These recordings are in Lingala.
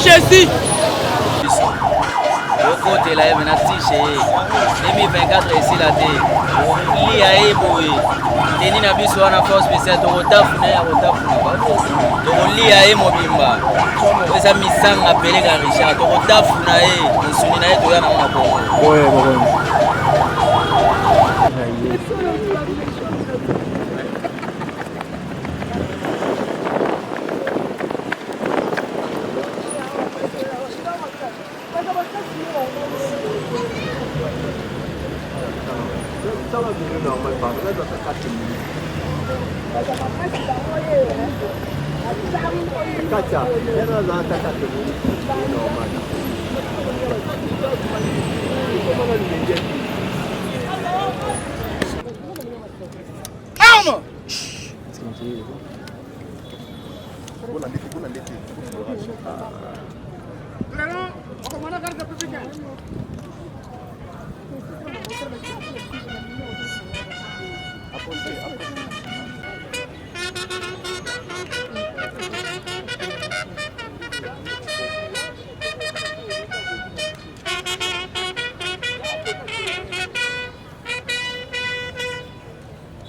Jésus. Côté là, maintenant, si 2024 ici là, il a évolué. Il n'y a plus sur la force spéciale. Il y a eu mobimba. Les amis sang appelé Richard. Il y a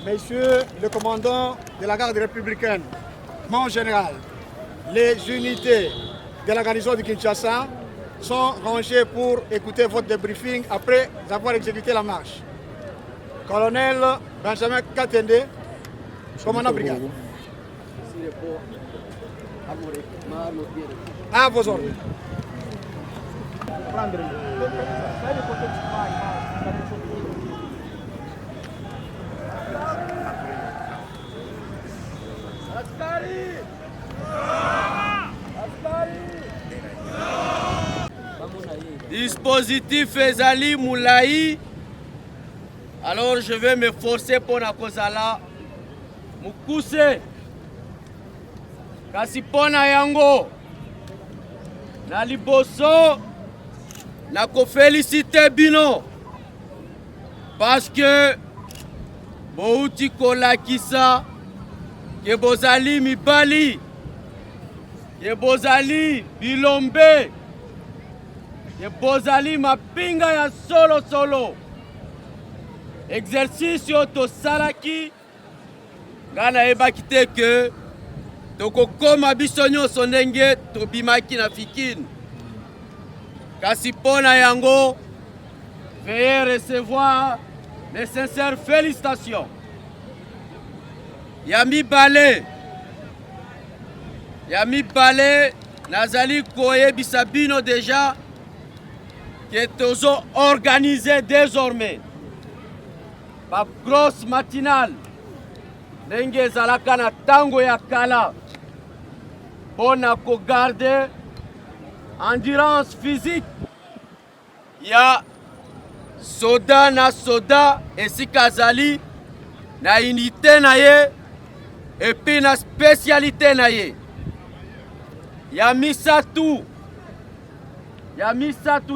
Messieurs le commandant de la garde républicaine, mon général, les unités de la garnison de Kinshasa sont rangées pour écouter votre débriefing après avoir exécuté la marche. Colonel Benjamin Katende, commandant brigade. À vos ordres. Dispositif Ezali Moulaï. Alors je vais me forcer pour la kozala. Mukuse. Kasi pona yango. Na liboso. Na ko féliciter bino. Parce que Bouti kolakisa. Que bozali mibali. Que bozali bilombe. Que bozali mapinga ya solo. Exercice to salaki. Gana ebakite que toko koma bisonyo sonenge to bimaki na fikin. Kasi pona yango. Veuillez recevoir mes sincères félicitations. Yami Balé, Nazali Koye Bisabino déjà, qui est organisé désormais. Par grosse matinale, Nenge Zalaka na tango ya kala, pour garder endurance physique. Il y a soda na soda et si Kazali na unité na ye. Et puis la spécialité naye. Ya misatu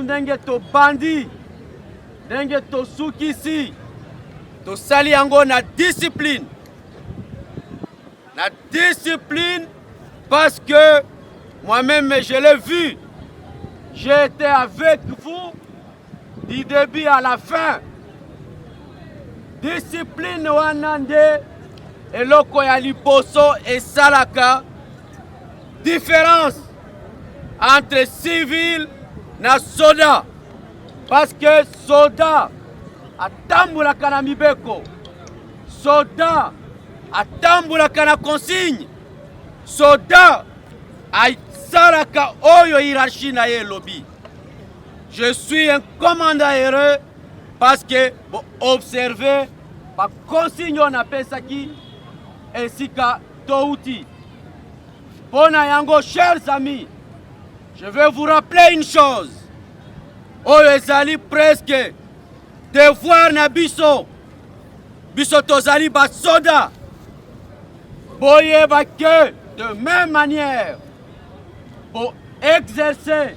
ndenge to bandi, ndenge to sukisi, to sali yango na discipline. La discipline parce que moi-même je l'ai vu. J'ai été avec vous du début à la fin. Discipline wanande. Et loko ya liboso et salaka, différence entre civil na soda, parce que soda atambulaka na mibeko, soda atambulaka na consigne, soda aisalaka oyo hiérarchie na ye lobby. Je suis un commandant heureux parce que vous observez par consigne on appelle ça qui ainsi qu'à Touti. Ponayango, chers amis, je vais vous rappeler une chose. Oyo ezali presque devoir na biso. Biso tozali basoda. Boyeba que de même manière pour exercer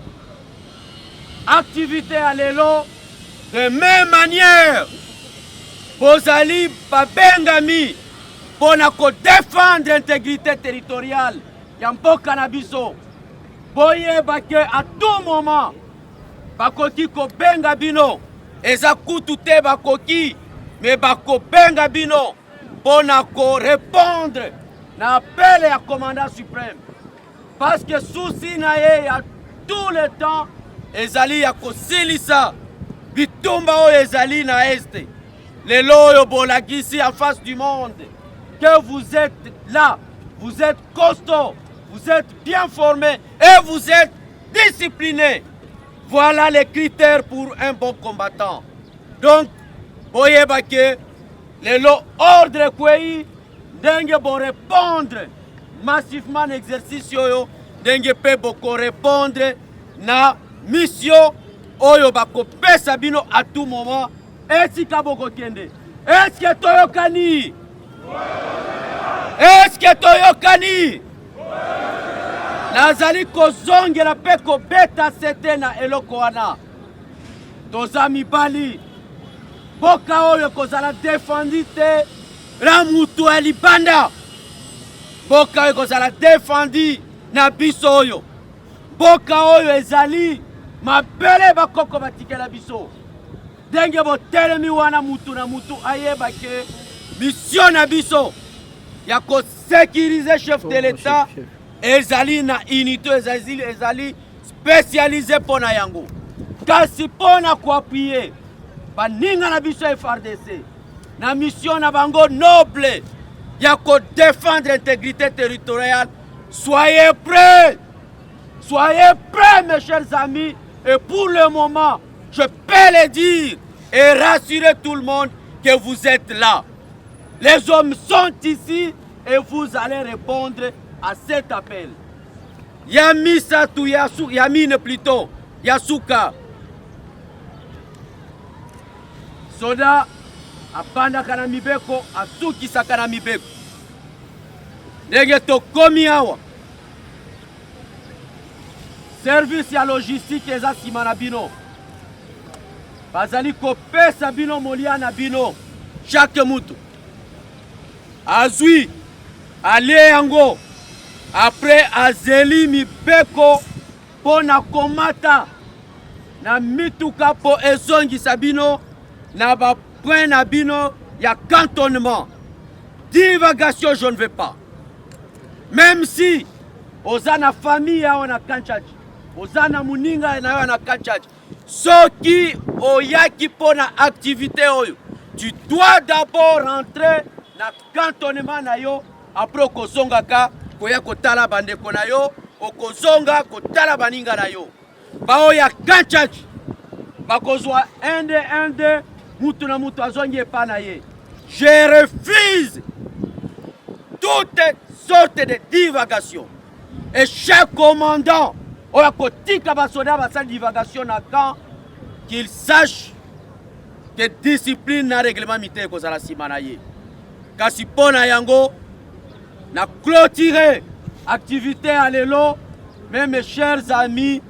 activité à l'élo, de même manière bozali babengami pour défendre l'intégrité territoriale ya mboka na biso. Boyeba ke à tout moment bakoki kobenga bino eza kutu te bakoki mais bakobenga bino pour répondre na appel ya commandant suprême parce que souci na ye ya tout le temps ezali ya kosilisa bitumba oyo ezali na este lelo oyo bolakisi en face du monde que vous êtes là, vous êtes costaud, vous êtes bien formés et vous êtes disciplinés. Voilà les critères pour un bon combattant. Donc, boyeba ke lelo ordre kwei ndenge bon répondre massivement à l'exercice yo ndenge pe boko répondre na mission oyo bako pesa bino à tout moment. Esika boko kende. Est-ce que toyokani? Est-ce que toyokani? Nazali kozongela pe kobeta sete na eloko wana. Toza mibali boka oyo kozala défendi te na mutu ya libanda. Boka oyo kozala défendi na biso oyo. Boka oyo ezali mabele bakoko batikela biso. Denge botelemi wana mutu na mutu ayeba ke mission na biso ya ko sécuriser chef de l'État ezali na unité ezali spécialisé pona yango. Kasi pona ko appuyer baninga na biso FARDC na mission na bango noble ya ko défendre l'intégrité territoriale. Soyez prêts mes chers amis, et pour le moment je peux le dire et rassurer tout le monde que vous êtes là. Les hommes sont ici et vous allez répondre à cet appel. Yamisatu Yamine plutôt, Yasuka. Soda apanda kana mibeko asuki sakana mibeko. Ndenge tokomi awa. Service ya logistique eza sima na bino. Bazali kopesa bino molia na bino chaque mutu. Azui ale yango après azeli mibeko pona komata na mituka po ezongisa bino na ba point na bino ya cantonnement. Divagation je ne veux pas. Même si ozana famille ya na Kanchachi, ozana muninga na yo na Kanchachi, soki oyaki pona activité oyo, tu dois d'abord rentrer na cantonnement na yo après okozongaka koya kotala bandeko na yo, okozonga kotala baninga na yo. Bao ya Kanchachi bakozwa ende mutu na mutu azongi epa na ye. Je refuse toutes sortes de divagations. Et chaque commandant oya kotika basoda basali divagation na camp, qu'il sache que discipline na règlement militaire kozala sima na ye. Kasi pona yango na clôturer activité à l'élo. Mais mes chers amis,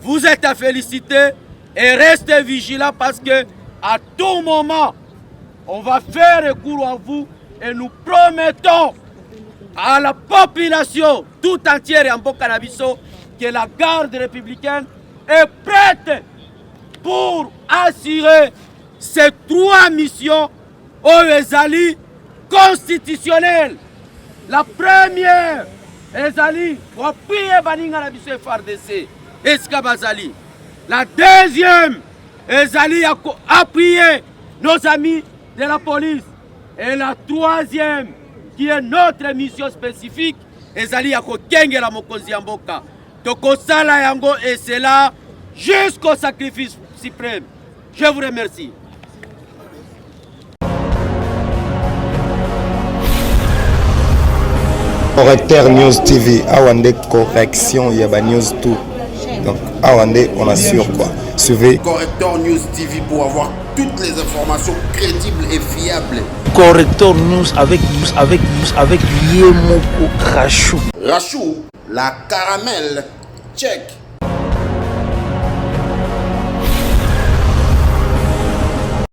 vous êtes à féliciter et restez vigilants parce que à tout moment on va faire recours à vous et nous promettons à la population tout entière en Mboka na biso que la garde républicaine est prête pour assurer ces 3 missions oyo ezali constitutionnelles. La première ezali appuyer baninga na biso FARDC eska bazali. La deuxième ezali appuyer nos amis de la police. Et la troisième qui est notre mission spécifique ezali ya kokengela mokonzi ya mboka. Tokosala yango et c'est là jusqu'au sacrifice suprême. Je vous remercie. Correcteur News TV, Awande correction, il y a news tout. Donc Awande, on assure quoi. Suivez Correcteur News TV pour avoir toutes les informations crédibles et fiables. Corrector News avec Yemoko Rachou. Rachou, la caramel, check.